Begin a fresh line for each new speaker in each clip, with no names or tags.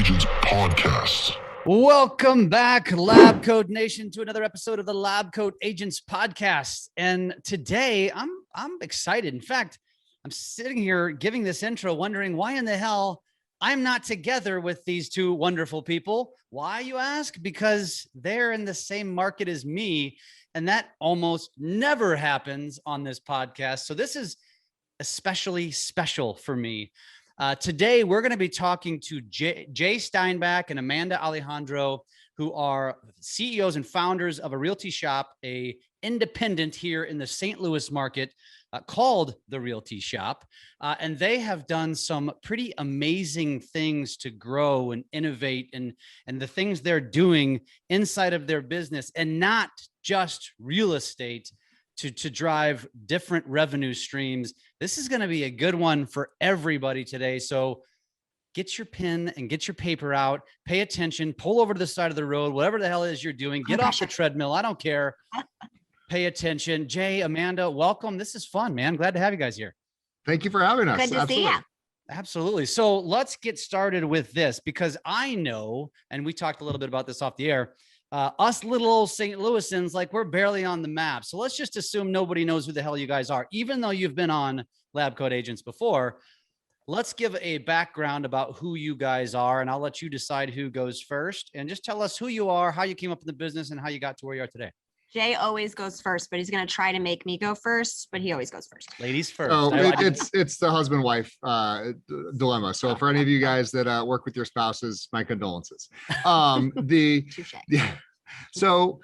Agents podcast.
Welcome back, Lab Coat Nation, to another episode of the LabCoatAgents podcast. And today I'm excited. In fact, I'm sitting here giving this intro, wondering why in the hell I'm not together with these two wonderful people. Why, you ask? Because they're in the same market as me, and that almost never happens on this podcast. So this is especially special for me. Today, we're going to be talking to Jay Steinback and Amanda Alejandro, who are CEOs and founders of a realty shop, a independent here in the St. Louis market called the Realty Shop. And they have done some pretty amazing things to grow and innovate and the things they're doing inside of their business, and not just real estate, to drive different revenue streams. This is going to be a good one for everybody today. So get your pen and get your paper out, pay attention, pull over to the side of the road, whatever the hell it is you're doing, get off the treadmill. I don't care. Pay attention. Jay, Amanda, welcome. This is fun, man. Glad to have you guys here.
Thank you for having us.
Good to see you.
Absolutely. So let's get started with this, because I know, and we talked a little bit about this off the air, us little old St. Louisans, like, we're barely on the map. So let's just assume nobody knows who the hell you guys are, even though you've been on LabCoatAgents before. Let's give a background about who you guys are, and I'll let you decide who goes first. And just tell us who you are, how you came up in the business, and how you got to where you are today.
Jay always goes first, but he's going to try to make me go first, but he always goes first.
Ladies first.
So it's the husband-wife dilemma. So for any of you guys that work with your spouses, my condolences. So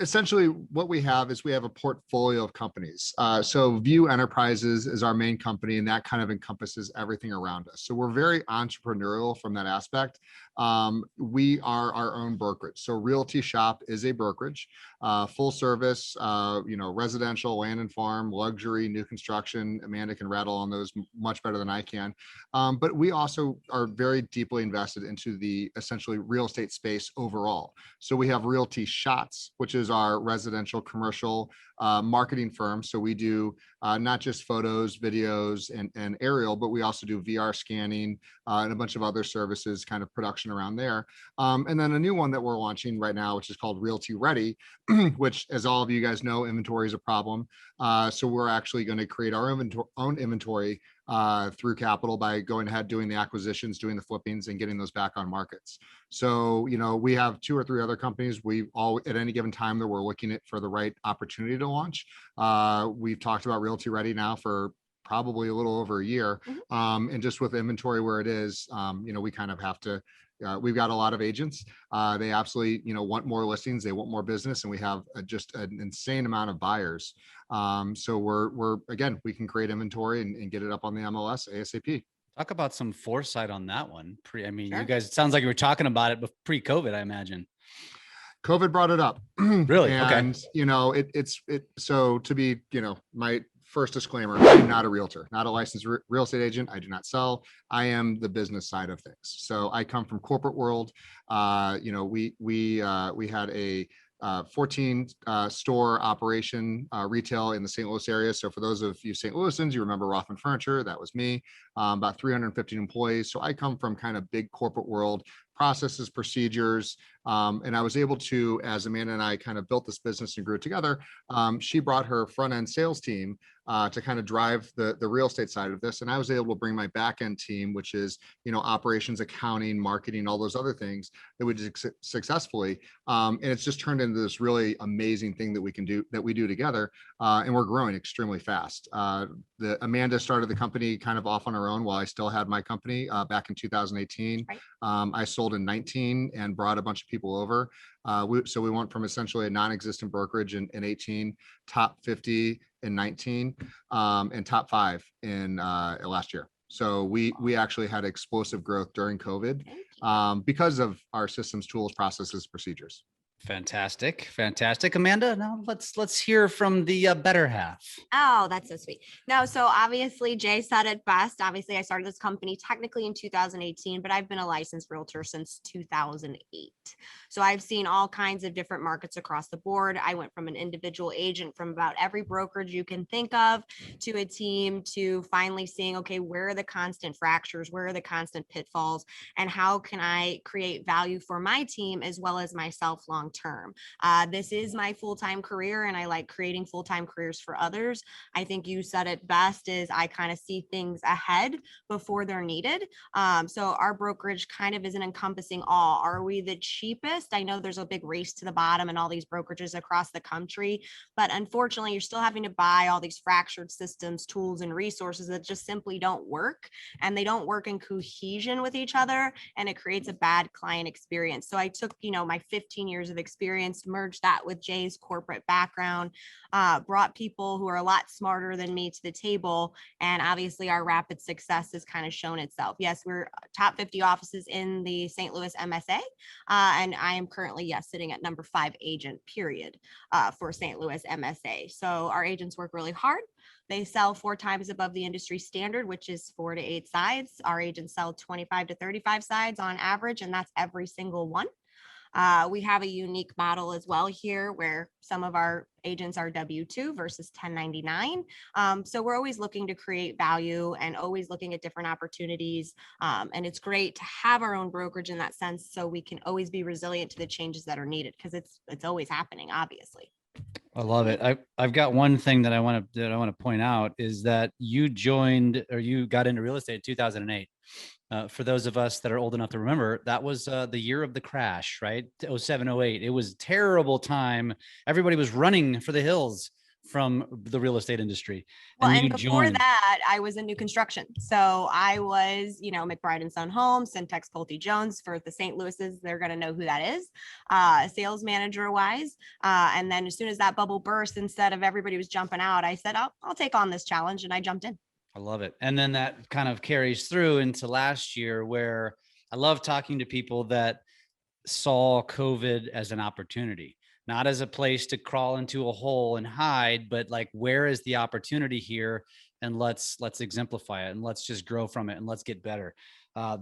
essentially what we have is we have a portfolio of companies. So View Enterprises is our main company, and that kind of encompasses everything around us. So we're very entrepreneurial from that aspect. We are our own brokerage. So Realty Shop is a brokerage, full service, residential, land and farm, luxury, new construction. Amanda can rattle on those much better than I can. But we also are very deeply invested into the essentially real estate space overall. So we have Realty Shots, which is our residential commercial marketing firm. So we do not just photos, videos, and aerial, but we also do VR scanning and a bunch of other services, kind of production around there. And then a new one that we're launching right now, which is called Realty Ready, which, as all of you guys know, inventory is a problem. So we're actually going to create our own inventory through capital by going ahead, doing the acquisitions, doing the flippings, and getting those back on markets. So, we have 2 or 3 other companies. We all, at any given time, that we're looking at for the right opportunity to launch. We've talked about Realty Ready now for probably a little over a year. And just with inventory where it is, we kind of have to, we've got a lot of agents. They absolutely, want more listings. They want more business. And we have just an insane amount of buyers. So we're again, we can create inventory and get it up on the MLS ASAP.
Talk about some foresight on that one.
Sure.
You guys, it sounds like you were talking about it pre-COVID, I imagine.
COVID brought it up.
Really?
And, okay. So to be, my first disclaimer, I'm not a realtor, not a licensed real estate agent. I do not sell. I am the business side of things. So I come from corporate world. We had a 14 store operation retail in the St. Louis area. So for those of you St. Louisans, you remember Rothman Furniture, that was me, about 350 employees. So I come from kind of big corporate world, processes, procedures. And I was able to, as Amanda and I kind of built this business and grew it together, she brought her front end sales team to kind of drive the real estate side of this. And I was able to bring my back end team, which is, operations, accounting, marketing, all those other things that we did successfully. And it's just turned into this really amazing thing that we do together. And we're growing extremely fast. Amanda started the company kind of off on her own while I still had my company back in 2018.
Right.
I sold in 19 and brought a bunch of people over. So we went from essentially a non-existent brokerage in 18, top 50 in 19, and top 5 in last year. So we actually had explosive growth during COVID because of our systems, tools, processes, procedures.
Fantastic. Fantastic. Amanda, now let's hear from the better half.
Oh, that's so sweet. No, so obviously Jay said it best. Obviously, I started this company technically in 2018, but I've been a licensed realtor since 2008. So I've seen all kinds of different markets across the board. I went from an individual agent from about every brokerage you can think of to a team to finally seeing, okay, where are the constant fractures? Where are the constant pitfalls? And how can I create value for my team as well as myself long term? This is my full-time career, and I like creating full-time careers for others. I think you said it best is I kind of see things ahead before they're needed. So our brokerage kind of isn't encompassing all. Are we the cheapest? I know there's a big race to the bottom and all these brokerages across the country, but unfortunately, you're still having to buy all these fractured systems, tools, and resources that just simply don't work, and they don't work in cohesion with each other, and it creates a bad client experience. So I took, my 15 years of experience, merged that with Jay's corporate background, brought people who are a lot smarter than me to the table. And obviously our rapid success has kind of shown itself. Yes, we're top 50 offices in the St. Louis MSA. And I am currently, yes, sitting at number 5 agent period for St. Louis MSA. So our agents work really hard. They sell 4 times above the industry standard, which is 4 to 8 sides. Our agents sell 25 to 35 sides on average, and that's every single one. We have a unique model as well here where some of our agents are W-2 versus 1099. So we're always looking to create value and always looking at different opportunities. And it's great to have our own brokerage in that sense, so we can always be resilient to the changes that are needed, because it's always happening, obviously.
I love it. I've got one thing that I want to point out is that you got into real estate in 2008. For those of us that are old enough to remember, that was the year of the crash, right? 07, 08. It was a terrible time. Everybody was running for the hills from the real estate industry.
Well, and
you
before
joined.
that, I was in new construction. So I was, McBride and Son Homes, Syntex Pulte Jones for the St. Louis's. They're going to know who that is, sales manager wise. And then as soon as that bubble burst, instead of everybody was jumping out, I said, I'll take on this challenge. And I jumped in.
I love it. And then that kind of carries through into last year, where I love talking to people that saw COVID as an opportunity, not as a place to crawl into a hole and hide, but like, where is the opportunity here? And let's exemplify it, and let's just grow from it, and let's get better.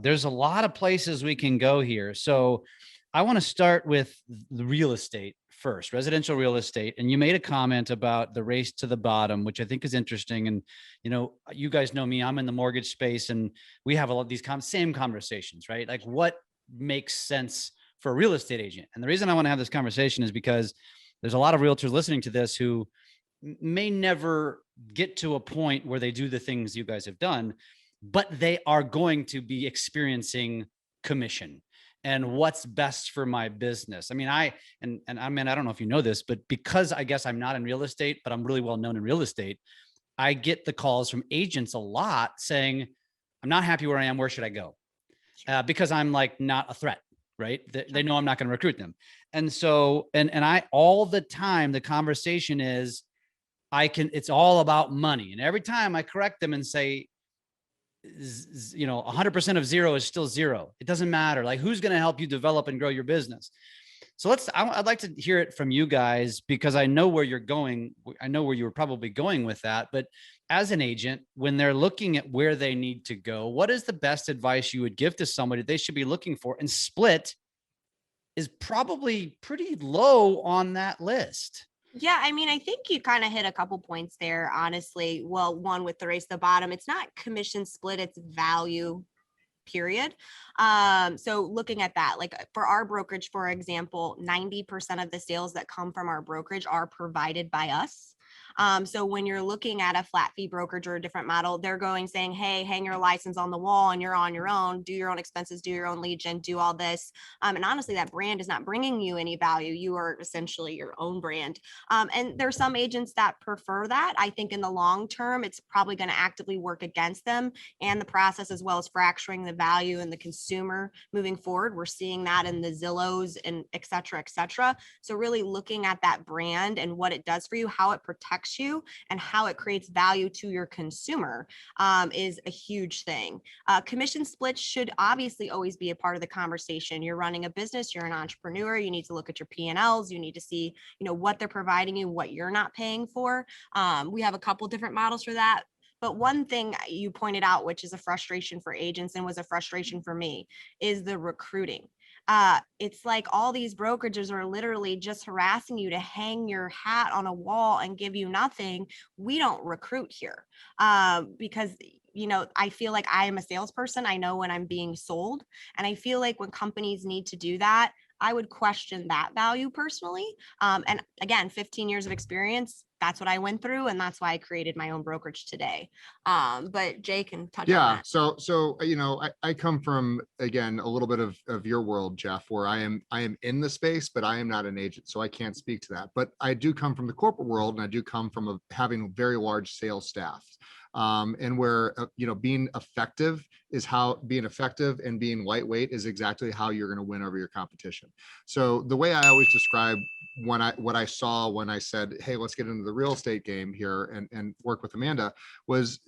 There's a lot of places we can go here. So I want to start with the real estate first, residential real estate. And you made a comment about the race to the bottom, which I think is interesting. And, you guys know me, I'm in the mortgage space, and we have a lot of these same conversations, right? Like, what makes sense for a real estate agent? And the reason I want to have this conversation is because there's a lot of realtors listening to this who may never get to a point where they do the things you guys have done, but they are going to be experiencing commission and what's best for my business. I mean, I don't know if you know this, but because I guess I'm not in real estate, but I'm really well known in real estate, I get the calls from agents a lot saying, I'm not happy where I am. Where should I go? Because I'm like not a threat, right? They know I'm not going to recruit them. And so, and I, all the time, the conversation is, it's all about money. And every time I correct them and say, 100% of zero is still zero. It doesn't matter. Like, who's going to help you develop and grow your business? So I'd like to hear it from you guys, because I know where you're going. I know where you were probably going with that, but as an agent, when they're looking at where they need to go, what is the best advice you would give to somebody they should be looking for? And split is probably pretty low on that list.
Yeah, I mean, I think you kind of hit a couple points there, honestly. Well, one, with the race to the bottom, it's not commission split, it's value, period. So looking at that, like for our brokerage, for example, 90% of the sales that come from our brokerage are provided by us. So when you're looking at a flat fee brokerage or a different model, they're saying, hey, hang your license on the wall and you're on your own, do your own expenses, do your own lead gen, do all this. And honestly, that brand is not bringing you any value. You are essentially your own brand. And there's some agents that prefer that. I think in the long term, it's probably going to actively work against them and the process, as well as fracturing the value and the consumer moving forward. We're seeing that in the Zillows and et cetera, et cetera. So really looking at that brand and what it does for you, how it protects impacts you and how it creates value to your consumer is a huge thing. Commission splits should obviously always be a part of the conversation. You're running a business, you're an entrepreneur, you need to look at your P&Ls, you need to see, what they're providing you, what you're not paying for. We have a couple different models for that. But one thing you pointed out, which is a frustration for agents and was a frustration for me, is the recruiting. It's like all these brokerages are literally just harassing you to hang your hat on a wall and give you nothing. We don't recruit here because I feel like I am a salesperson. I know when I'm being sold. And I feel like when companies need to do that, I would question that value personally. And again, 15 years of experience, that's what I went through. And that's why I created my own brokerage today. But Jay can touch on that.
So, I come from, again, a little bit of your world, Jeff, where I am in the space, but I am not an agent. So I can't speak to that, but I do come from the corporate world, and I do come from having very large sales staffs. And where, being effective and being lightweight is exactly how you're going to win over your competition. So the way I always describe what I saw when I said, hey, let's get into the real estate game here and work with Amanda, was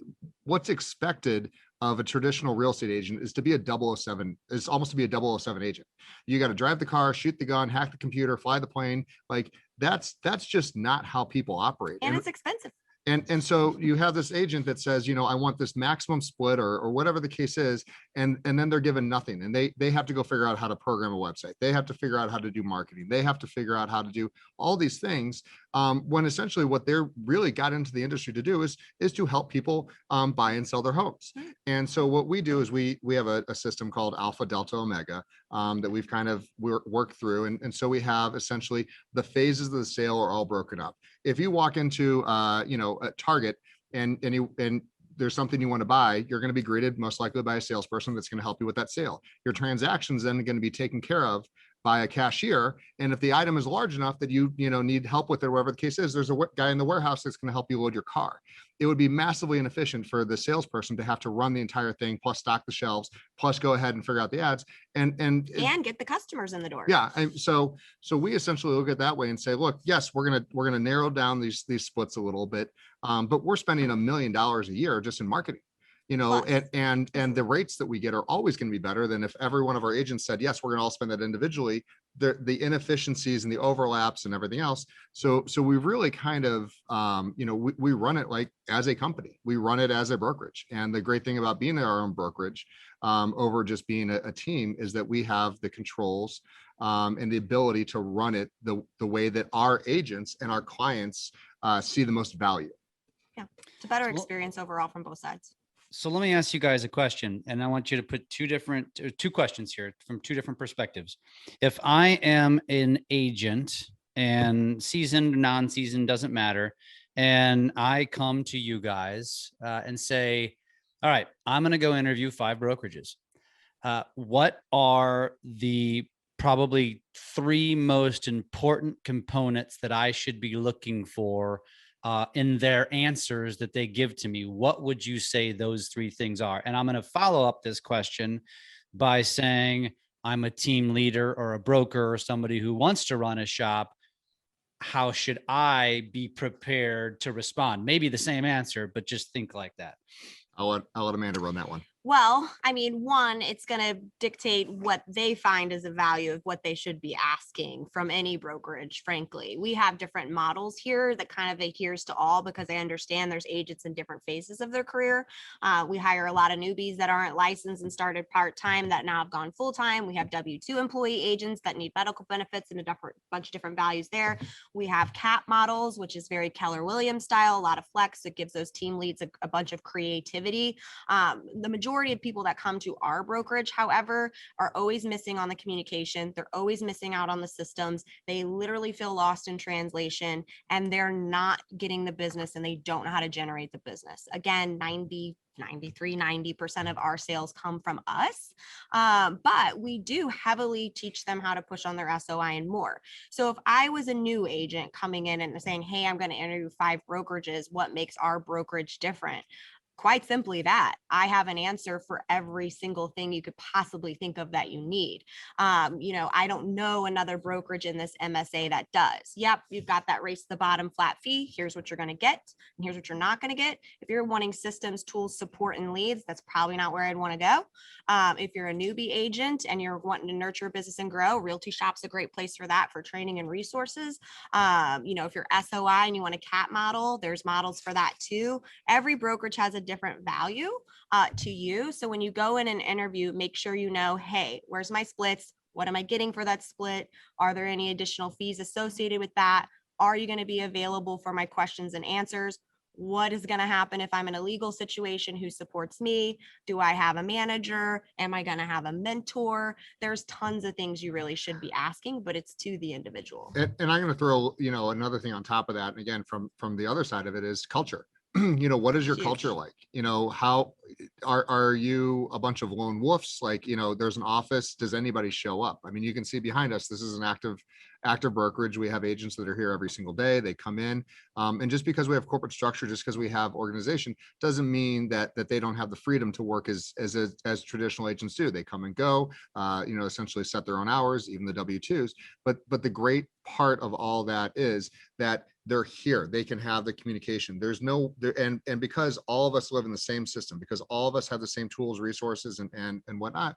what's expected of a traditional real estate agent is to be a 007, is almost to be a 007 agent. You got to drive the car, shoot the gun, hack the computer, fly the plane. Like that's just not how people operate.
And it's expensive.
And so you have this agent that says, I want this maximum split or whatever the case is. And then they're given nothing. And they have to go figure out how to program a website. They have to figure out how to do marketing. They have to figure out how to do all these things. When essentially what they're really got into the industry to do is to help people buy and sell their homes. And so what we do is we have a system called Alpha, Delta, Omega that we've kind of worked through. And so we have essentially the phases of the sale are all broken up. If you walk into, a Target and there's something you want to buy, you're going to be greeted most likely by a salesperson that's going to help you with that sale. Your transaction's then going to be taken care of by a cashier. And if the item is large enough that you need help with it, or whatever the case is, there's a guy in the warehouse that's going to help you load your car. It would be massively inefficient for the salesperson to have to run the entire thing, plus stock the shelves, plus go ahead and figure out the ads and
get the customers in the door.
Yeah. So we essentially look at it that way and say, look, yes, we're gonna narrow down these splits a little bit, but we're spending $1 million a year just in marketing. And the rates that we get are always going to be better than if every one of our agents said, yes, we're going to all spend that individually. The inefficiencies and the overlaps and everything else. So we really kind of, we run it like as a company. We run it as a brokerage. And the great thing about being our own brokerage over just being a team is that we have the controls and the ability to run it the way that our agents and our clients see the most value.
Yeah, it's a better experience overall from both sides.
So let me ask you guys a question, and I want you to put two questions here from two different perspectives. If I am an agent, and seasoned, non-seasoned, doesn't matter, and I come to you guys and say, all right, I'm going to go interview 5 brokerages. What are the probably 3 most important components that I should be looking for in their answers that they give to me? What would you say those 3 things are? And I'm going to follow up this question by saying I'm a team leader or a broker or somebody who wants to run a shop. How should I be prepared to respond? Maybe the same answer, but just think like that.
I'll let Amanda run that one.
Well, I mean, one, it's going to dictate what they find as a value of what they should be asking from any brokerage, frankly. We have different models here that kind of adheres to all because I understand there's agents in different phases of their career. We hire a lot of newbies that aren't licensed and started part-time that now have gone full-time. We have W-2 employee agents that need medical benefits and a bunch of different values there. We have cap models, which is very Keller Williams style, a lot of flex. It gives those team leads a bunch of creativity. The majority of people that come to our brokerage, however, are always missing on the communication. They're always missing out on the systems. They literally feel lost in translation and they're not getting the business and they don't know how to generate the business. Again, 90% of our sales come from us. But we do heavily teach them how to push on their SOI and more. So if I was a new agent coming in and saying, hey, I'm going to interview 5 brokerages, what makes our brokerage different? quite simply that. I have an answer for every single thing you could possibly think of that you need. I don't know another brokerage in this MSA that does. Yep, you've got that race to the bottom flat fee. Here's what you're going to get, and here's what you're not going to get. If you're wanting systems, tools, support, and leads, that's probably not where I'd want to go. If you're a newbie agent and you're wanting to nurture a business and grow, Realty Shop's a great place for that, for training and resources. If you're SOI and you want a CAT model, there's models for that too. Every brokerage has a different value to you. So when you go in an interview, make sure you know, hey, where's my splits? What am I getting for that split? Are there any additional fees associated with that? Are you going to be available for my questions and answers? What is going to happen if I'm in a legal situation? Who supports me? Do I have a manager? Am I going to have a mentor? There's tons of things you really should be asking, but it's to the individual.
And I'm going to throw, another thing on top of that. And again, from the other side of it is culture. What is your
Huge.
culture like? How are you a bunch of lone wolves? Like, there's an office. Does anybody show up? I mean, you can see behind us, this is an active brokerage. We have agents that are here every single day. They come in. And just because we have corporate structure, just because we have organization, doesn't mean that they don't have the freedom to work as traditional agents do. They come and go, essentially set their own hours, even the W-2s. But the great part of all that is that they're here. They can have the communication. And because all of us live in the same system, because all of us have the same tools, resources, and whatnot,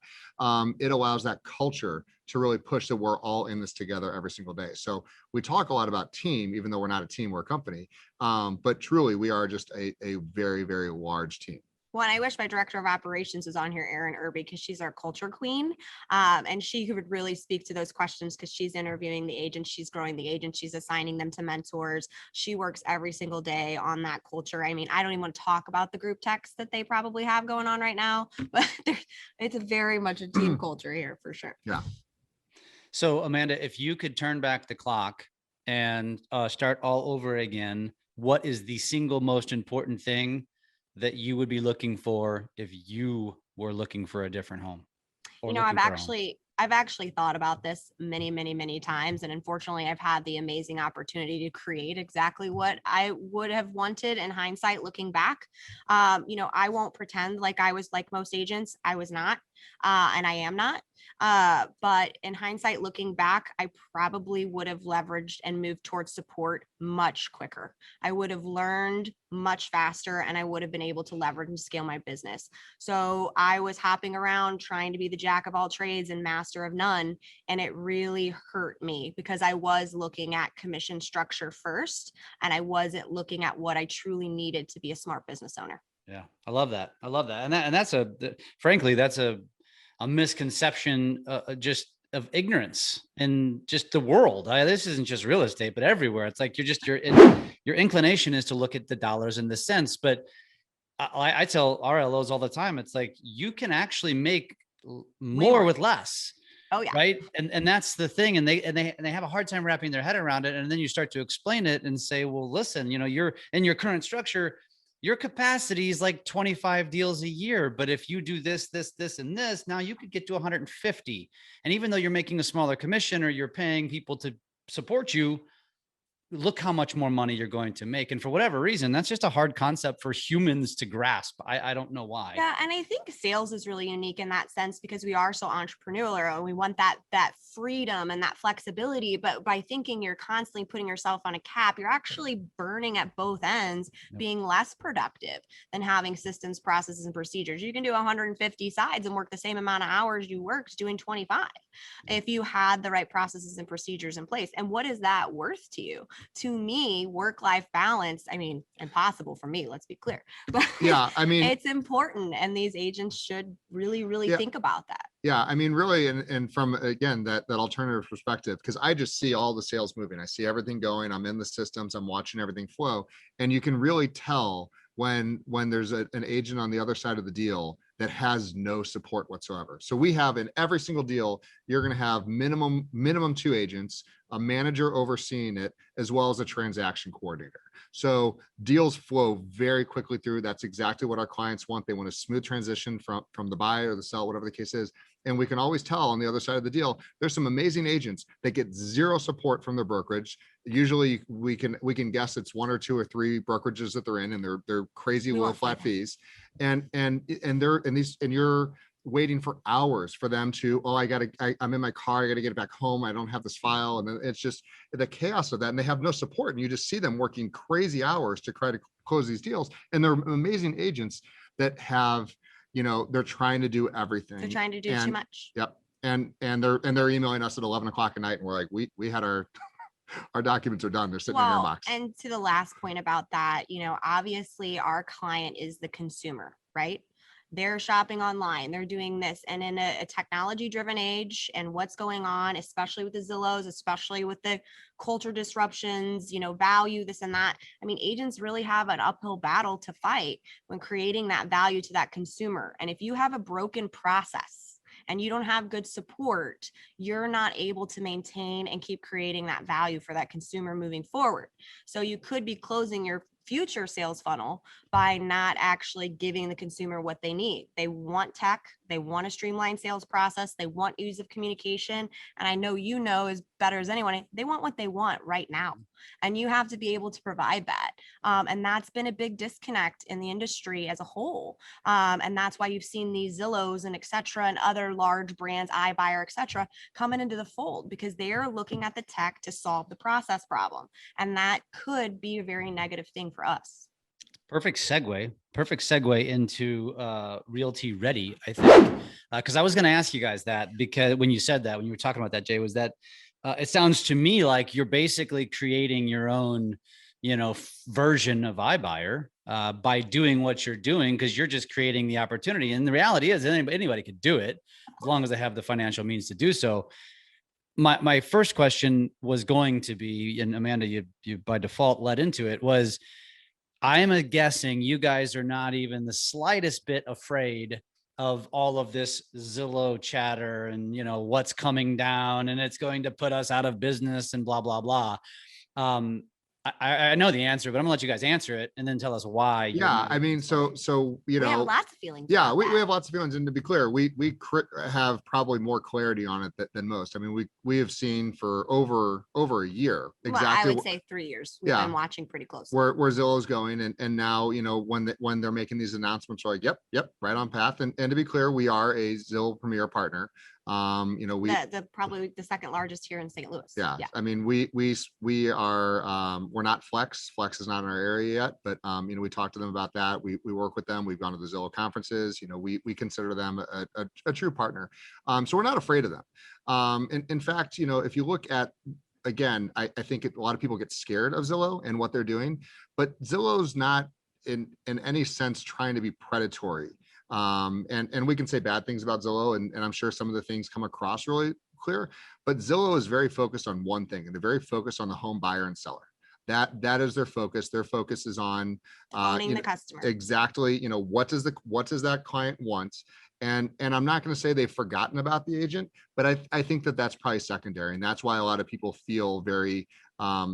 it allows that culture to really push that we're all in this together every single day. So we talk a lot about team, even though we're not a team, we're a company. But truly, we are just a very, very large team.
Well, and I wish my director of operations was on here, Erin Irby, because she's our culture queen. And she would really speak to those questions because she's interviewing the agents, she's growing the agents, she's assigning them to mentors. She works every single day on that culture. I mean, I don't even want to talk about the group text that they probably have going on right now, but it's very much a team culture here for sure.
Yeah.
So Amanda, if you could turn back the clock and start all over again, what is the single most important thing that you would be looking for if you were looking for a different home?
I've actually thought about this many, many, many times. And unfortunately, I've had the amazing opportunity to create exactly what I would have wanted in hindsight, looking back. I won't pretend like I was like most agents. I was not, and I am not. But in hindsight, looking back, I probably would have leveraged and moved towards support much quicker. I would have learned much faster, and I would have been able to leverage and scale my business. So I was hopping around trying to be the jack of all trades and master of none. And it really hurt me because I was looking at commission structure first, and I wasn't looking at what I truly needed to be a smart business owner.
Yeah, I love that. And that's frankly, that's a misconception just of ignorance in just the world. This isn't just real estate, but everywhere. It's like your inclination is to look at the dollars and the cents. But I tell RLOs all the time, it's like you can actually make more with less.
Oh yeah.
Right. And that's the thing. And they have a hard time wrapping their head around it. And then you start to explain it and say, well, listen, you're in your current structure, your capacity is like 25 deals a year. But if you do this, and this, now you could get to 150. And even though you're making a smaller commission or you're paying people to support you, look how much more money you're going to make. And for whatever reason, that's just a hard concept for humans to grasp. I don't know why.
Yeah. And I think sales is really unique in that sense because we are so entrepreneurial and we want that freedom and that flexibility. But by thinking you're constantly putting yourself on a cap, you're actually burning at both ends, being less productive than having systems, processes, and procedures. You can do 150 sides and work the same amount of hours you worked doing 25 if you had the right processes and procedures in place. And what is that worth to you? To me, work-life balance, I mean, impossible for me, let's be clear. But
yeah, I mean,
it's important. And these agents should really, really think about that.
Yeah, I mean, really, and from, again, that alternative perspective, because I just see all the sales moving. I see everything going. I'm in the systems. I'm watching everything flow. And you can really tell when there's an agent on the other side of the deal that has no support whatsoever. So we have in every single deal, you're going to have minimum 2 agents a manager overseeing it, as well as a transaction coordinator. So deals flow very quickly through. That's exactly what our clients want. They want a smooth transition from the buy or the sell, whatever the case is. And we can always tell on the other side of the deal, there's some amazing agents that get zero support from their brokerage. Usually we can guess it's 1 or 2 or 3 brokerages that they're in, and they're crazy low flat fees. And you're waiting for hours for them to, I'm in my car, I gotta get it back home, I don't have this file. And then it's just the chaos of that. And they have no support. And you just see them working crazy hours to try to close these deals. And they're amazing agents that have, they're trying to do everything.
They're trying to do too much.
Yep. And they're emailing us at 11 o'clock at night, and we're like, we had our documents are done. They're sitting in your box.
And to the last point about that, obviously our client is the consumer, right? They're shopping online, they're doing this. And in a technology driven age, and what's going on, especially with the Zillows, especially with the culture disruptions, value, this and that. I mean, agents really have an uphill battle to fight when creating that value to that consumer. And if you have a broken process and you don't have good support, you're not able to maintain and keep creating that value for that consumer moving forward. So you could be closing your future sales funnel by not actually giving the consumer what they need. They want tech, they want a streamlined sales process, they want ease of communication. And I know as better as anyone, they want what they want right now. And you have to be able to provide that. And that's been a big disconnect in the industry as a whole. And that's why you've seen these Zillows and et cetera, and other large brands, iBuyer, et cetera, coming into the fold, because they are looking at the tech to solve the process problem. And that could be a very negative thing for us.
Perfect segue into Realty Ready, I think, because I was going to ask you guys that, because when you said that, when you were talking about that, Jay, was that it sounds to me like you're basically creating your own, version of iBuyer by doing what you're doing, because you're just creating the opportunity. And the reality is anybody could do it as long as they have the financial means to do so. My first question was going to be, and Amanda, you by default led into it, was I am guessing you guys are not even the slightest bit afraid of all of this Zillow chatter and, what's coming down and it's going to put us out of business and blah, blah, blah. I know the answer, but I'm gonna let you guys answer it and then tell us why.
Yeah, I mean, so
we have lots of feelings.
Yeah, we have lots of feelings, and to be clear, we have probably more clarity on it than most. I mean, we have seen for over a year exactly.
Well, I would say 3 years. We've been watching pretty closely
where Zillow's going, and now when they're making these announcements, we're like, yep, right on path. And to be clear, we are a Zillow Premier partner.
The probably the second largest here in St. Louis.
Yeah. I mean, we are we're not Flex is not in our area yet, but we talked to them about that. We work with them. We've gone to the Zillow conferences. We consider them a true partner. So we're not afraid of them. In fact, if you look at, again, I think a lot of people get scared of Zillow and what they're doing, but Zillow's not in any sense trying to be predatory. And we can say bad things about Zillow, and I'm sure some of the things come across really clear, but Zillow is very focused on one thing, and they're very focused on the home buyer and seller. That is their focus. Their focus is on
owning the customer.
Exactly. What does that client want? And I'm not going to say they've forgotten about the agent, but I think that's probably secondary, and that's why a lot of people feel very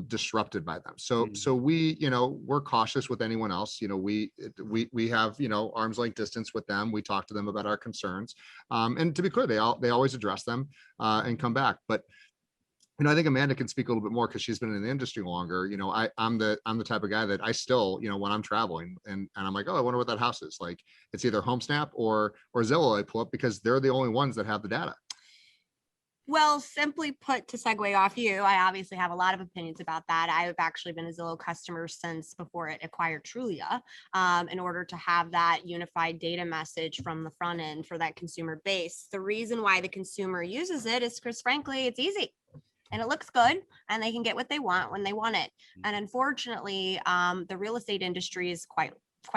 disrupted by them. So we're cautious with anyone else. We have arm's length distance with them. We talk to them about our concerns, and to be clear, they always address them and come back. But I think Amanda can speak a little bit more because she's been in the industry longer. I'm the type of guy that I still, when I'm traveling and I'm like, oh, I wonder what that house is. Like, it's either HomeSnap or Zillow I pull up because they're the only ones that have the data.
Well, simply put, to segue off you, I obviously have a lot of opinions about that. I have actually been a Zillow customer since before it acquired Trulia, in order to have that unified data message from the front end for that consumer base. The reason why the consumer uses it is because, frankly, it's easy. And it looks good, and they can get what they want when they want it. And unfortunately, the real estate industry is quite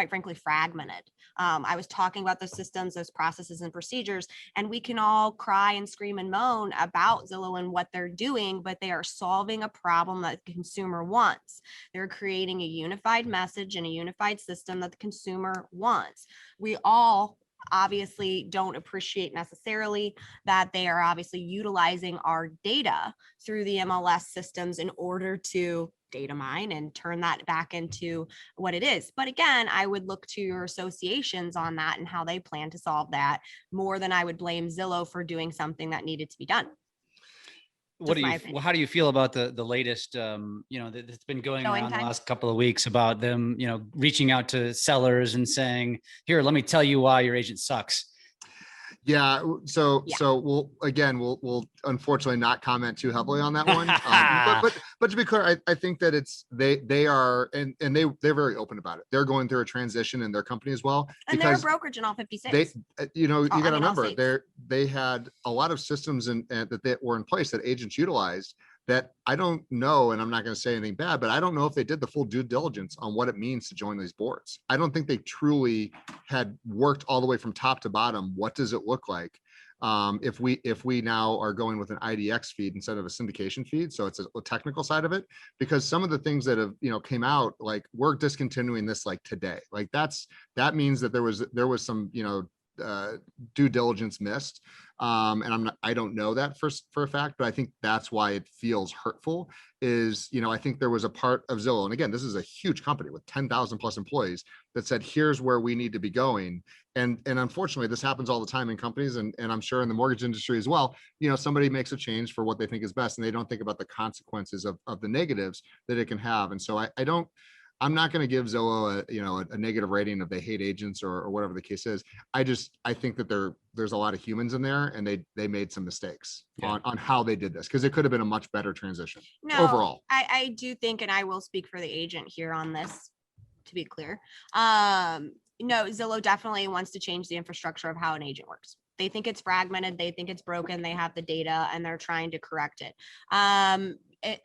frankly fragmented. I was talking about those systems, those processes and procedures, and we can all cry and scream and moan about Zillow and what they're doing, but they are solving a problem that the consumer wants. They're creating a unified message and a unified system that the consumer wants. We all obviously don't appreciate necessarily that they are obviously utilizing our data through the MLS systems in order to data mine and turn that back into what it is. But again, I would look to your associations on that and how they plan to solve that more than I would blame Zillow for doing something that needed to be done.
How do you feel about the latest, that's been going
Showing
around the
time?
last couple of weeks about them, reaching out to sellers and saying, here, let me tell you why your agent sucks.
Yeah. So
Yeah.
we'll unfortunately not comment too heavily on that one. But to be clear, I think that they are, and they're very open about it. They're going through a transition in their company as well.
And they're a brokerage in all 50 states.
You got to
all
remember,
states.
they had a lot of systems and that were in place that agents utilized that I don't know, and I'm not going to say anything bad, but I don't know if they did the full due diligence on what it means to join these boards. I don't think they truly had worked all the way from top to bottom. What does it look like if we now are going with an IDX feed instead of a syndication feed? So it's a technical side of it, because some of the things that have came out, like we're discontinuing this like today, like that means that there was some due diligence missed. And I don't know that for a fact, but I think that's why it feels hurtful is, I think there was a part of Zillow. And again, this is a huge company with 10,000 plus employees that said, here's where we need to be going. And unfortunately, this happens all the time in companies, and I'm sure in the mortgage industry as well. Somebody makes a change for what they think is best, and they don't think about the consequences of the negatives that it can have. And so I'm not going to give Zillow a negative rating if they hate agents or whatever the case is. I think that there's a lot of humans in there, and they made some mistakes on how they did this, because it could have been a much better transition overall.
I do think, and I will speak for the agent here on this, to be clear. No, Zillow definitely wants to change the infrastructure of how an agent works. They think it's fragmented. They think it's broken. They have the data and they're trying to correct it.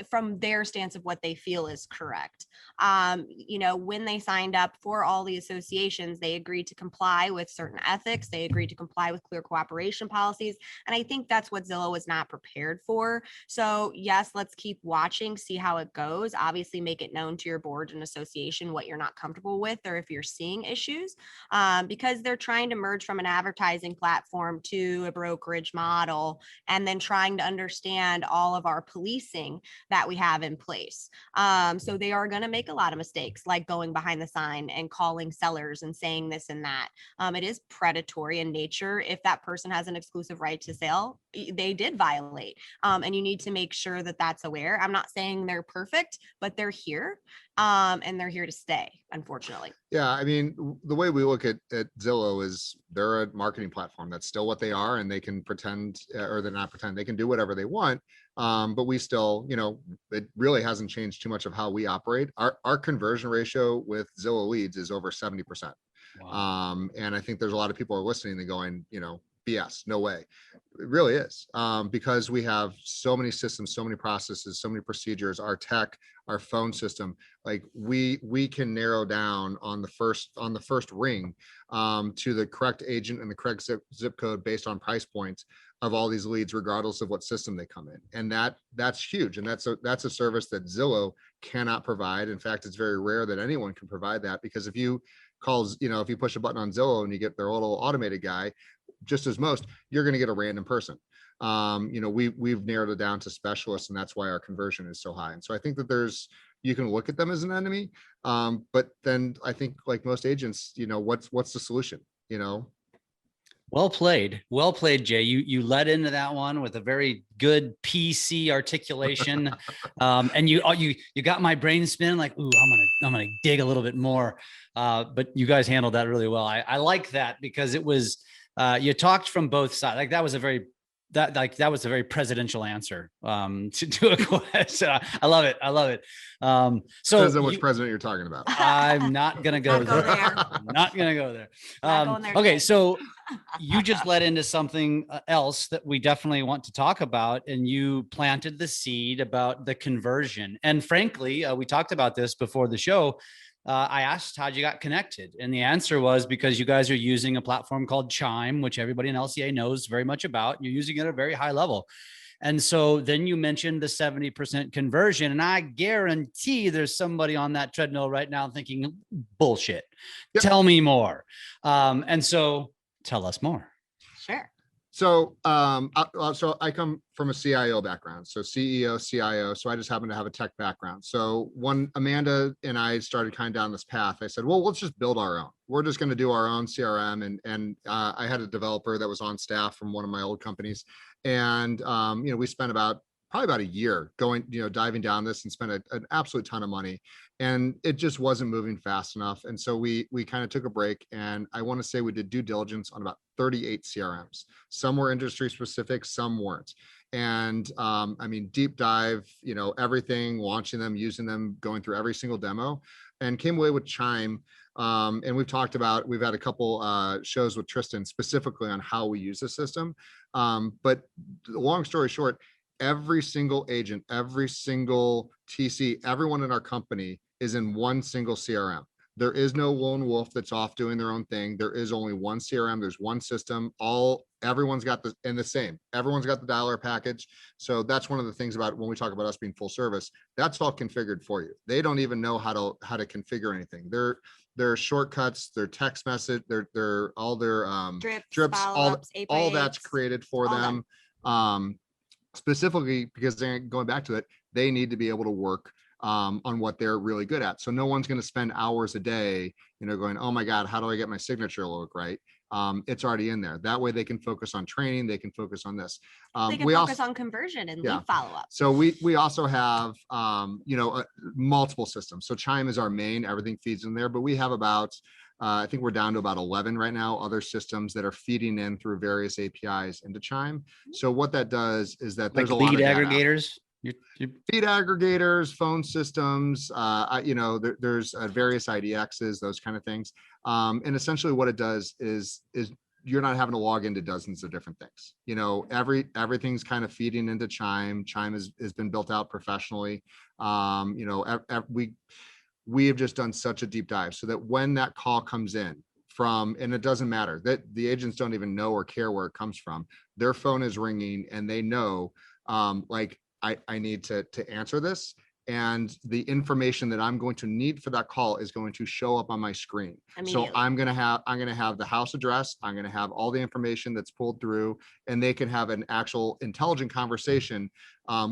From their stance of what they feel is correct. When they signed up for all the associations, they agreed to comply with certain ethics. They agreed to comply with clear cooperation policies. And I think that's what Zillow was not prepared for. So yes, let's keep watching, see how it goes. Obviously make it known to your board and association what you're not comfortable with, or if you're seeing issues, because they're trying to merge from an advertising platform to a brokerage model, and then trying to understand all of our policing that we have in place. So they are going to make a lot of mistakes, like going behind the sign and calling sellers and saying this and that. It is predatory in nature. If that person has an exclusive right to sell, they did violate. And you need to make sure that that's aware. I'm not saying they're perfect, but they're here. And they're here to stay, unfortunately.
Yeah, I mean, the way we look at Zillow is they're a marketing platform. That's still what they are, and they can pretend, or they're not pretend, they can do whatever they want. But we still, it really hasn't changed too much of how we operate. Our conversion ratio with Zillow leads is over 70%. Wow. And I think there's a lot of people are listening and going, BS, no way. It really is, because we have so many systems, so many processes, so many procedures, our tech, our phone system. Like we can narrow down on the first ring to the correct agent and the correct zip code based on price points of all these leads, regardless of what system they come in. And that's huge. And that's a service that Zillow cannot provide. In fact, it's very rare that anyone can provide that, because if you if you push a button on Zillow and you get their little automated guy, just as most, you're going to get a random person. We've narrowed it down to specialists, and that's why our conversion is so high. And so I think that you can look at them as an enemy. But then I think, like most agents, what's the solution?
Well played, Jay. You led into that one with a very good PC articulation, and you got my brain spinning like, ooh, I'm gonna dig a little bit more. But you guys handled that really well. I like that, because it was you talked from both sides. Like that was a very presidential answer to a question. I love it. So
depends on which president you're talking about.
I'm not gonna go there. I'm not gonna go there. Okay, so you just led into something else that we definitely want to talk about, and you planted the seed about the conversion. And frankly, we talked about this before the show. I asked how you got connected, and the answer was because you guys are using a platform called Chime, which everybody in LCA knows very much about. You're using it at a very high level. And so then you mentioned the 70% conversion, and I guarantee there's somebody on that treadmill right now thinking, bullshit. Yep. Tell me more. And so Tell us more.
Sure.
So, so I come from a CIO background, so CEO, CIO. So I just happen to have a tech background. So when Amanda and I started kind of down this path, I said, well, let's just build our own. We're just going to do our own CRM. And I had a developer that was on staff from one of my old companies. And, we spent probably about a year going, diving down this and spent an absolute ton of money. And it just wasn't moving fast enough. And so we kind of took a break, and I want to say we did due diligence on about 38 CRMs. Some were industry specific, some weren't. And deep dive, everything, launching them, using them, going through every single demo, and came away with Chime. And we've had a couple shows with Tristan specifically on how we use the system. But long story short, every single agent, every single TC, everyone in our company is in one single CRM. There is no lone wolf that's off doing their own thing. There is only one CRM. There's one system. Everyone's got the same. Everyone's got the dialer package. So that's one of the things about when we talk about us being full service, that's all configured for you. They don't even know how to configure anything. Their shortcuts, their text message, their all their drips, all that's created for them. Specifically because they're going back to it, they need to be able to work on what they're really good at. So no one's going to spend hours a day, going, oh my God, how do I get my signature to look right? It's already in there. That way they can focus on training. They can focus on this.
They can focus on conversion and lead follow-up.
So we also have, multiple systems. So Chime is our main, everything feeds in there, but we have about, I think we're down to about 11 right now, other systems that are feeding in through various APIs into Chime. So what that does is that there's a lot of
lead aggregators.
Feed aggregators, phone systems, there's various IDXs, those kind of things. And essentially what it does is you're not having to log into dozens of different things. Everything's kind of feeding into Chime. Chime has been built out professionally. We have just done such a deep dive so that when that call comes in and it doesn't matter that the agents don't even know or care where it comes from, their phone is ringing and they know, I need to answer this. And the information that I'm going to need for that call is going to show up on my screen. So I'm going to have the house address. I'm going to have all the information that's pulled through, and they can have an actual intelligent conversation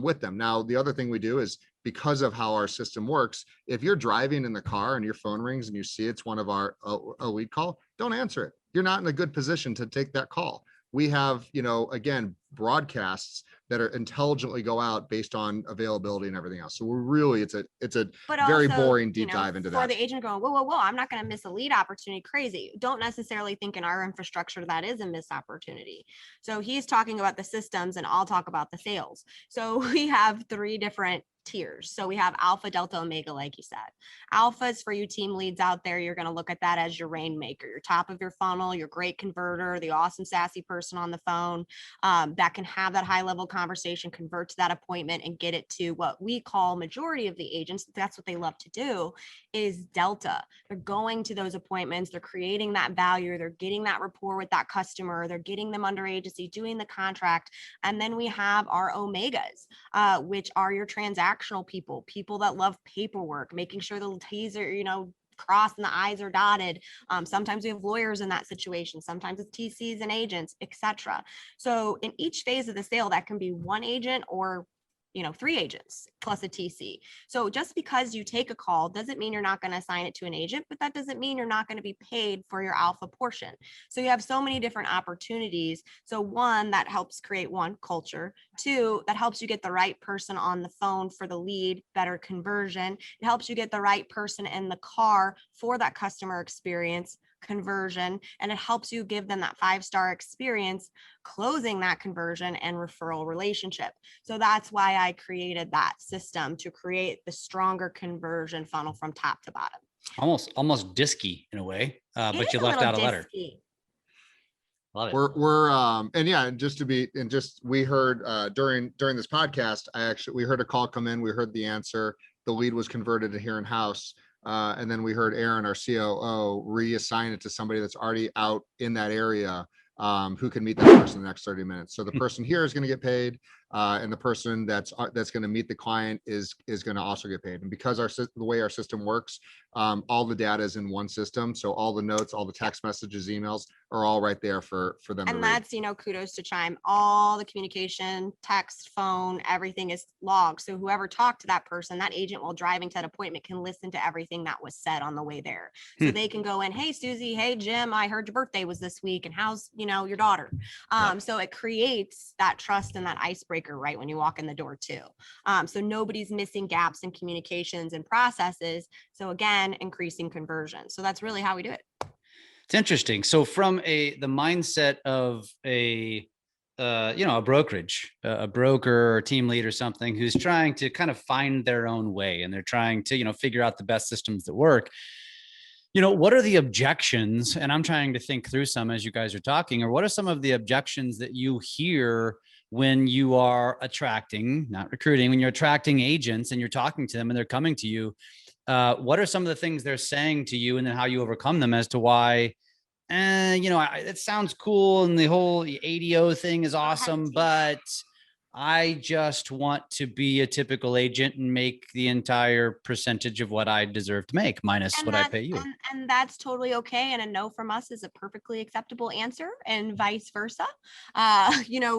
with them. Now, the other thing we do is, because of how our system works, if you're driving in the car and your phone rings and you see it's one of our a lead call, don't answer it. You're not in a good position to take that call. We have, again, broadcasts that are intelligently go out based on availability and everything else. So we're really, it's a very boring deep dive into that.
For the agent going, whoa, I'm not going to miss a lead opportunity. Crazy. Don't necessarily think in our infrastructure that is a missed opportunity. So he's talking about the systems and I'll talk about the sales. So we have 3 different tiers. So we have alpha, delta, omega, like you said. Alpha is for you team leads out there. You're going to look at that as your rainmaker, your top of your funnel, your great converter, the awesome sassy person on the phone that can have that high level conversation, convert to that appointment and get it to what we call majority of the agents. That's what they love to do is delta. They're going to those appointments. They're creating that value. They're getting that rapport with that customer. They're getting them under agency, doing the contract. And then we have our omegas, which are your transactional people that love paperwork, making sure the T's are, crossed and the I's are dotted. Sometimes we have lawyers in that situation. Sometimes it's TCs and agents, etc. So in each phase of the sale, that can be one agent or 3 agents plus a TC. So just because you take a call doesn't mean you're not going to assign it to an agent, but that doesn't mean you're not going to be paid for your alpha portion. So you have so many different opportunities. So 1, that helps create culture. 2, that helps you get the right person on the phone for the lead, better conversion. It helps you get the right person in the car for that customer experience, conversion, and it helps you give them that 5-star experience, closing that conversion and referral relationship. So that's why I created that system to create the stronger conversion funnel from top to bottom.
Almost disky in a way, but you left out a letter. Love it.
We heard during this podcast, we heard a call come in. We heard the answer. The lead was converted to here in house. And then we heard Aaron, our COO, reassign it to somebody that's already out in that area who can meet that person in the next 30 minutes. So the person here is going to get paid. and the person that's going to meet the client is going to also get paid. And because the way our system works, all the data is in one system, so all the notes, all the text messages, emails are all right there for them to
And
read.
that's, kudos to Chime. All the communication, text, phone, everything is logged. So whoever talked to that person, that agent while driving to that appointment can listen to everything that was said on the way there. So they can go in, hey, Susie, hey, Jim, I heard your birthday was this week and how's, your daughter? So it creates that trust and that icebreaker right when you walk in the door too. So nobody's missing gaps in communications and processes. So again, increasing conversion. So that's really how we do it.
It's interesting. So from the mindset of a brokerage, a broker or team lead or something who's trying to kind of find their own way, and they're trying to, figure out the best systems that work. What are the objections? And I'm trying to think through some as you guys are talking, or what are some of the objections that you hear when you are attracting, not recruiting, when you're attracting agents and you're talking to them and they're coming to you? What are some of the things they're saying to you, and then how you overcome them as to why, it sounds cool and the whole ADO thing is awesome, but I just want to be a typical agent and make the entire percentage of what I deserve to make minus what I pay you.
And that's totally okay. And a no from us is a perfectly acceptable answer, and vice versa.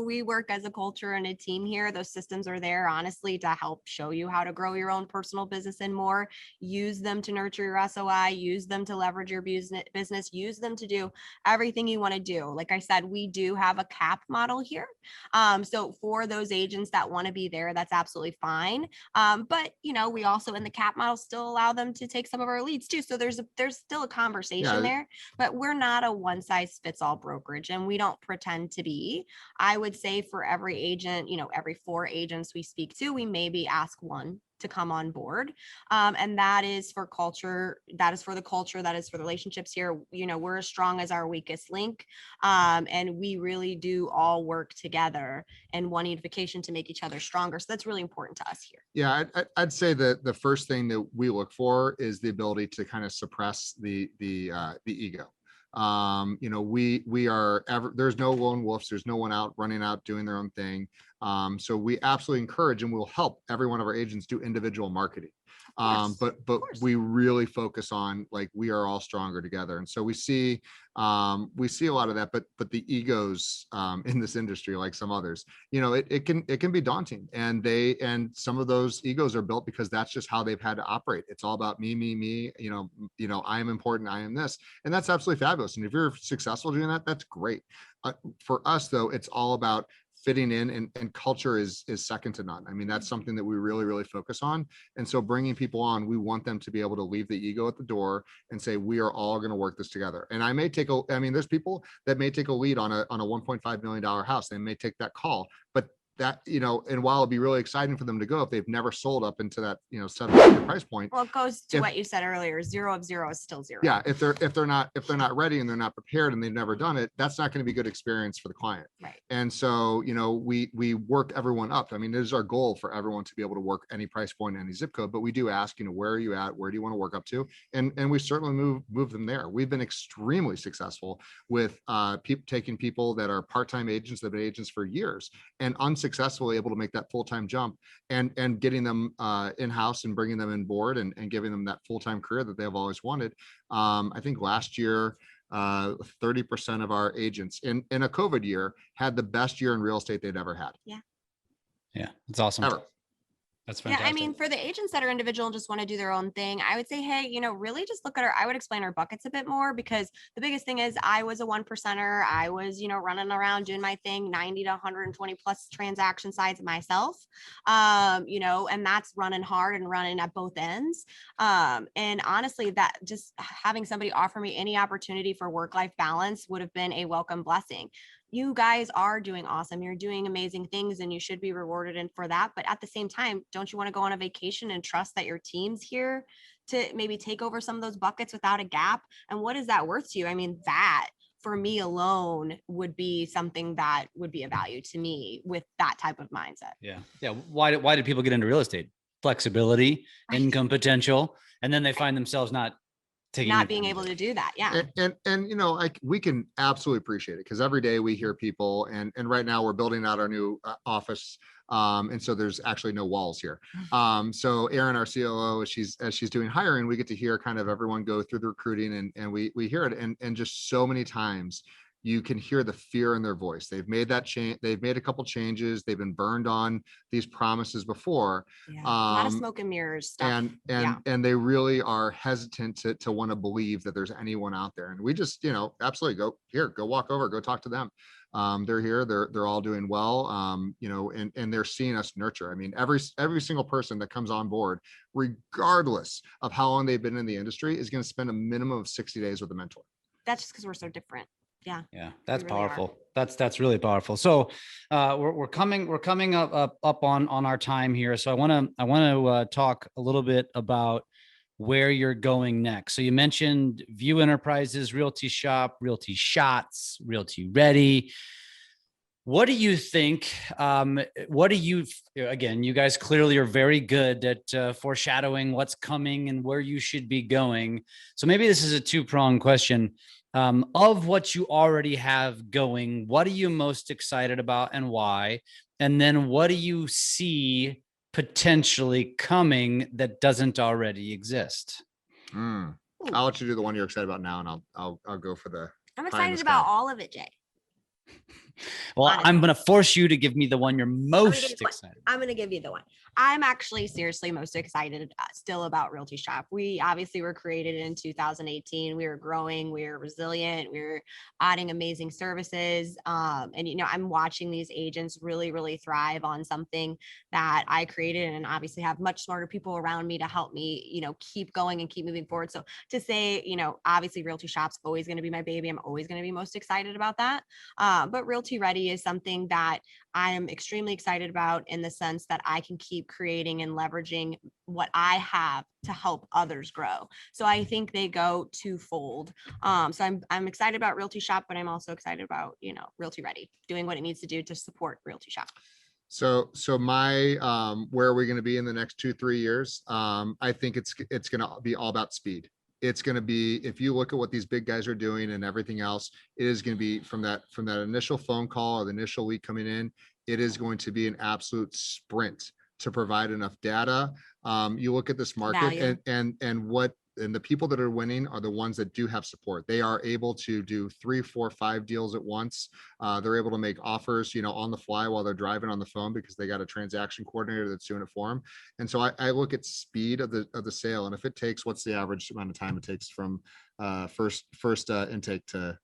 We work as a culture and a team here. Those systems are there, honestly, to help show you how to grow your own personal business and more. Use them to nurture your SOI, use them to leverage your business, use them to do everything you want to do. Like I said, we do have a cap model here. So for those agents that want to be there, that's absolutely fine. But we also in the cap model still allow them to take some of our leads too. So there's still a conversation there, but we're not a one size fits all brokerage, and we don't pretend to be. I would say for every agent, every 4 agents we speak to, we maybe ask one to come on board. And that is for culture. That is for the culture. That is for the relationships here. We're as strong as our weakest link. And we really do all work together in one unification to make each other stronger. So that's really important to us here.
Yeah, I'd say that the first thing that we look for is the ability to kind of suppress the ego. We are there's no lone wolves. There's no one running out doing their own thing. So we absolutely encourage and we'll help every one of our agents do individual marketing. But we really focus on, like, we are all stronger together. And so we see a lot of that, but the egos in this industry, like some others, it can be daunting, and some of those egos are built because that's just how they've had to operate. It's all about me, I am important, I am this, and that's absolutely fabulous. And if you're successful doing that, that's great. For us though, it's all about fitting in, and culture is second to none. I mean, that's something that we really, really focus on. And so bringing people on, we want them to be able to leave the ego at the door and say, we are all going to work this together. And there's people that may take a lead on a $1.5 million house. They may take that call, but that, and while it'd be really exciting for them to go, if they've never sold up into that, 7-figure price point.
Well, it goes to what you said earlier, 0 of 0 is still 0.
Yeah. If they're not ready and they're not prepared and they've never done it, that's not going to be good experience for the client.
Right.
And so, we work everyone up. I mean, it is our goal for everyone to be able to work any price point, any zip code, but we do ask, where are you at? Where do you want to work up to? And we certainly move them there. We've been extremely successful with taking people that are part-time agents that have been agents for years and unsuccessfully able to make that full-time jump, and getting them in-house and bringing them in board and giving them that full-time career that they've always wanted. I think last year, 30% of our agents in a COVID year had the best year in real estate they'd ever had.
Yeah, it's awesome.
Ever.
That's fantastic.
Yeah, I mean, for the agents that are individual and just want to do their own thing, I would say, hey, really just look at I would explain our buckets a bit more, because the biggest thing is I was a 1%er. I was, running around doing my thing, 90 to 120 plus transaction sides myself, and that's running hard and running at both ends. And honestly, that just having somebody offer me any opportunity for work-life balance would have been a welcome blessing. You guys are doing awesome. You're doing amazing things and you should be rewarded for that. But at the same time, don't you want to go on a vacation and trust that your team's here to maybe take over some of those buckets without a gap? And what is that worth to you? I mean, that for me alone would be something that would be a value to me with that type of mindset.
Yeah. Yeah. Why did people get into real estate? Flexibility, income potential, and then they find themselves not
not being able to do that. Yeah.
And you know, like we can absolutely appreciate it because every day we hear people, and right now we're building out our new office. And so there's actually no walls here. So Erin, our COO, as she's doing hiring, we get to hear kind of everyone go through the recruiting, and we hear it, and just so many times you can hear the fear in their voice. They've made that change. They've made a couple changes. They've been burned on these promises before.
Yeah. A lot of smoke and mirrors stuff.
And they really are hesitant to want to believe that there's anyone out there. And we just, you know, absolutely go walk over, go talk to them. They're here. They're all doing well. You know, and they're seeing us nurture. I mean, every single person that comes on board, regardless of how long they've been in the industry, is going to spend a minimum of 60 days with a mentor.
That's just because we're so different. Yeah.
That's really powerful. That's really powerful. So we're coming up on our time here. So I want to talk a little bit about where you're going next. So you mentioned View Enterprises, Realty Shop, Realty Shots, Realty Ready. What do you think? Again, you guys clearly are very good at foreshadowing what's coming and where you should be going. So maybe this is a two-pronged question. Of what you already have going, what are you most excited about and why? And then what do you see potentially coming that doesn't already exist?
I'll let you do the one you're excited about now, and I'll go for the.
I'm excited about all of it, Jay.
Well, honestly, I'm going to force you to give me the one you're most excited.
I'm going to give you the one. I'm actually seriously most excited still about Realty Shop. We obviously were created in 2018. We were growing, we were resilient, we were adding amazing services. And, you know, I'm watching these agents really, really thrive on something that I created, and obviously have much smarter people around me to help me, you know, keep going and keep moving forward. So to say, you know, obviously Realty Shop's always going to be my baby. I'm always going to be most excited about that. But Realty Ready is something that I am extremely excited about, in the sense that I can keep creating and leveraging what I have to help others grow. So I think they go twofold. So I'm excited about Realty Shop, but I'm also excited about, you know, Realty Ready doing what it needs to do to support Realty Shop.
So my where are we going to be in the next 2-3 years? I think it's going to be all about speed. It's going to be, if you look at what these big guys are doing and everything else, it is going to be from that initial phone call or the initial lead coming in, it is going to be an absolute sprint to provide enough data. You look at this market and the people that are winning are the ones that do have support. They are able to do 3, 4, 5 deals at once. They're able to make offers, you know, on the fly while they're driving on the phone, because they got a transaction coordinator that's doing it for them. And so I look at speed of the sale. And if it takes, what's the average amount of time it takes from first intake to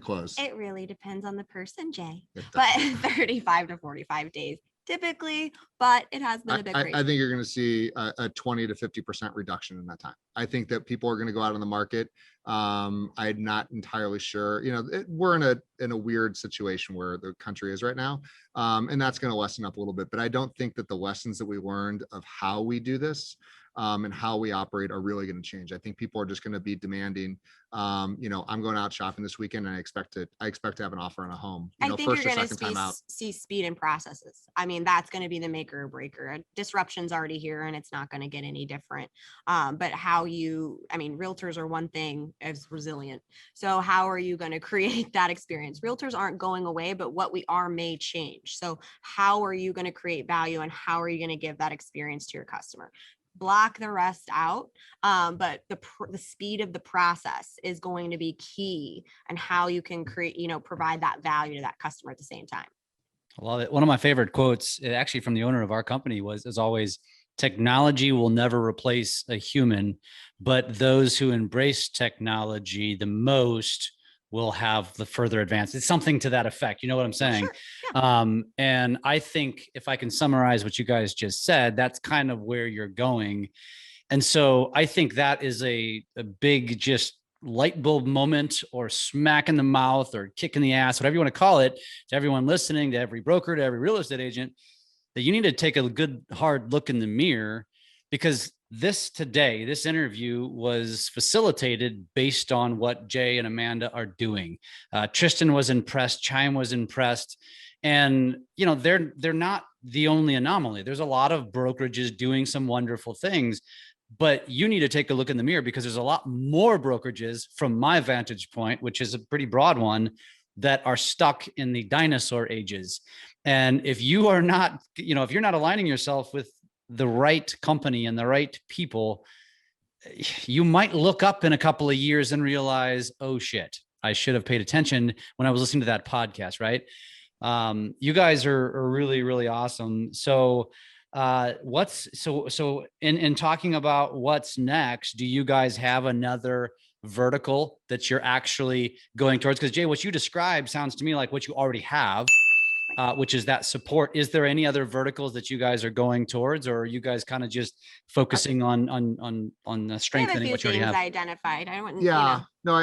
close?
It really depends on the person, Jay, but 35 to 45 days typically, but it has been a bit crazy.
I think you're going to see a 20 to 50% reduction in that time. I think that people are going to go out on the market. I'm not entirely sure. You know, we're in a weird situation where the country is right now, and that's going to lessen up a little bit. But I don't think that the lessons that we learned of how we do this and how we operate are really going to change. I think people are just going to be demanding. You know, I'm going out shopping this weekend, and I expect to have an offer on a home.
I think you're going to see speed in processes. I mean, that's going to be the maker or breaker. Disruption's already here, and it's not going to get any different. But realtors are one thing as resilient. So how are you going to create that experience? Realtors aren't going away, but what we are may change. So how are you going to create value, and how are you going to give that experience to your customer? Block the rest out. But the speed of the process is going to be key, and how you can create, you know, provide that value to that customer at the same time.
I love it. One of my favorite quotes, actually from the owner of our company, was, as always, technology will never replace a human, but those who embrace technology the most will have the further advance. It's something to that effect. You know what I'm saying?
Sure. Yeah.
And I think if I can summarize what you guys just said, that's kind of where you're going. And so I think that is a big just light bulb moment, or smack in the mouth, or kick in the ass, whatever you want to call it, to everyone listening, to every broker, to every real estate agent, that you need to take a good hard look in the mirror, because this interview was facilitated based on what Jay and Amanda are doing. Tristan was impressed. Chime was impressed. And, you know, they're not the only anomaly. There's a lot of brokerages doing some wonderful things, but you need to take a look in the mirror, because there's a lot more brokerages from my vantage point, which is a pretty broad one, that are stuck in the dinosaur ages. And if you are not, if you're not aligning yourself with the right company and the right people, you might look up in a couple of years and realize, oh shit, I should have paid attention when I was listening to that podcast, right? You guys are really, really awesome. So in talking about what's next, do you guys have another vertical that you're actually going towards? Because Jay, what you described sounds to me like what you already have, which is that support. Is there any other verticals that you guys are going towards, or are you guys kind of just focusing on strengthening what you already have?
Identified. I don't.
Yeah. No,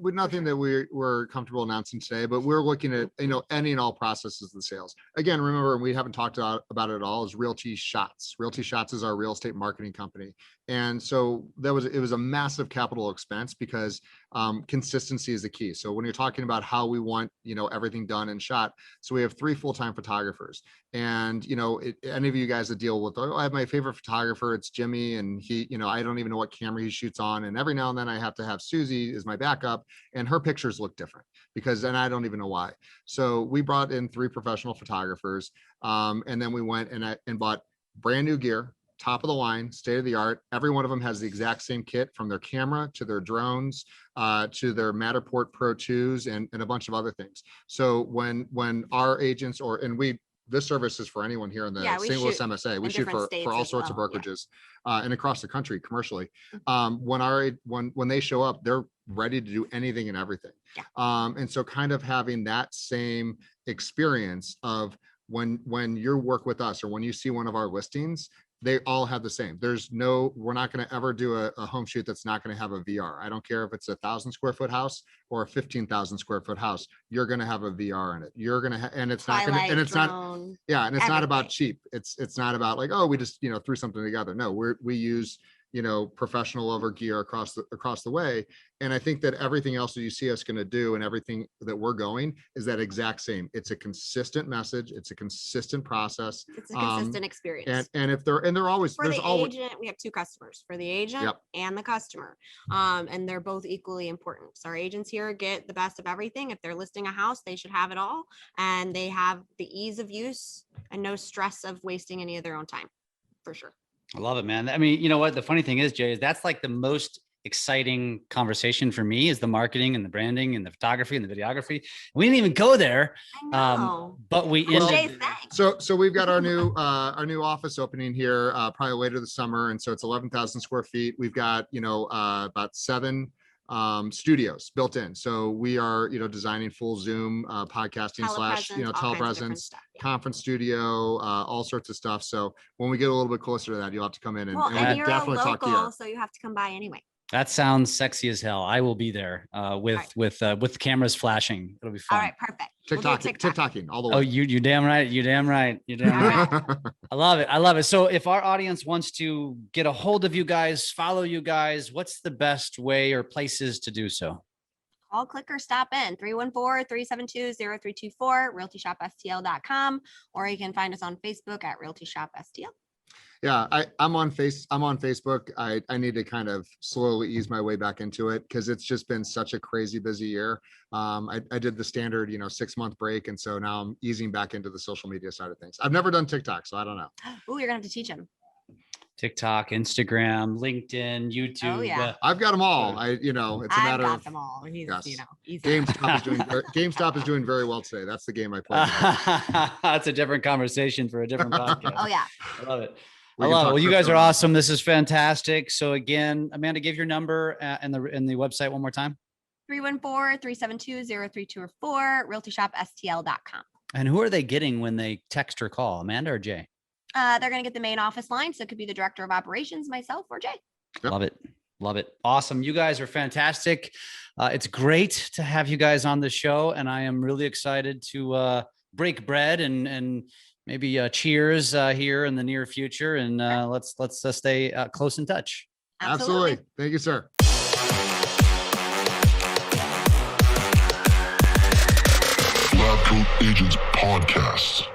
with nothing that we're comfortable announcing today, but we're looking at, any and all processes of sales. Again, remember, we haven't talked about it at all, is Realty Shots. Realty Shots is our real estate marketing company. And so it was a massive capital expense, because consistency is the key. So when you're talking about how we want, everything done and shot, so we have 3 full-time photographers. And, any of you guys that deal with, I have my favorite photographer, it's Jimmy, and he, I don't even know what camera he shoots on. And every now and then I have to have Susie is my backup, and her pictures look different, and I don't even know why. So we brought in 3 professional photographers. And then we went and bought brand new gear, top of the line, state of the art. Every one of them has the exact same kit, from their camera to their drones, to their Matterport Pro 2s and a bunch of other things. So when our agents this service is for anyone here in the St. Louis MSA. We shoot for all sorts of brokerages and across the country commercially. When they show up, they're ready to do anything and everything. And so kind of having that same experience of when you work with us, or when you see one of our listings, they all have the same. We're not going to ever do a home shoot that's not going to have a VR. I don't care if it's a 1,000 square foot house or a 15,000 square foot house. You're going to have a VR in it. You're going to, and it's not going to, and it's not, and it's not about cheap. It's not about like, oh, we just, threw something together. No, we use, professional level gear across the way. And I think that everything else that you see us going to do and everything that we're going is that exact same. It's a consistent message. It's a consistent process.
It's a consistent experience.
And if they're always,
for the agent, we have 2 customers, for the agent and the customer. And they're both equally important. So our agents here get the best of everything. If they're listing a house, they should have it all. And they have the ease of use and no stress of wasting any of their own time, for sure.
I love it, man. I mean, you know what? The funny thing is, Jay, is that's like the most exciting conversation for me, is the marketing and the branding and the photography and the videography. We didn't even go there, but we ended.
So we've got our new office opening here probably later this summer, and so it's 11,000 square feet. We've got about 7 studios built in. So we are, designing full Zoom podcasting / telepresence, conference studio, all sorts of stuff. So when we get a little bit closer to that, you'll have to come in and
you're definitely talk to you. So you have to come by anyway.
That sounds sexy as hell. I will be there with cameras flashing. It'll be fun.
All right, perfect.
TikToking all the way.
Oh, you damn right. You damn right. You damn right. I love it. I love it. So if our audience wants to get a hold of you guys, follow you guys, what's the best way or places to do so?
Call, click, or stop in 314-372-0324, realtyshopstl.com, or you can find us on Facebook at Realty Shop STL.
Yeah, I'm on Facebook. I need to kind of slowly ease my way back into it, because it's just been such a crazy busy year. I did the standard, 6-month break. And so now I'm easing back into the social media side of things. I've never done TikTok, so I don't know.
Oh, you're gonna have to teach him.
TikTok, Instagram, LinkedIn, YouTube.
Oh, yeah.
I've got them all. It's a matter of
them all.
Yes.
Easy.
GameStop is doing very well today. That's the game I play.
That's a different conversation for a different podcast.
Oh yeah.
I love it. I love it. Well, you guys are awesome. This is fantastic. So again, Amanda, give your number and the website one more time.
314-372-0324, realtyshopstl.com.
And who are they getting when they text or call, Amanda or Jay?
They're going to get the main office line. So it could be the director of operations, myself, or Jay.
Yep.
Love it. Love it. Awesome. You guys are fantastic. It's great to have you guys on the show. And I am really excited to break bread and maybe cheers here in the near future. And let's stay close in touch.
Absolutely. Thank you, sir.
LabCoatAgents Podcast.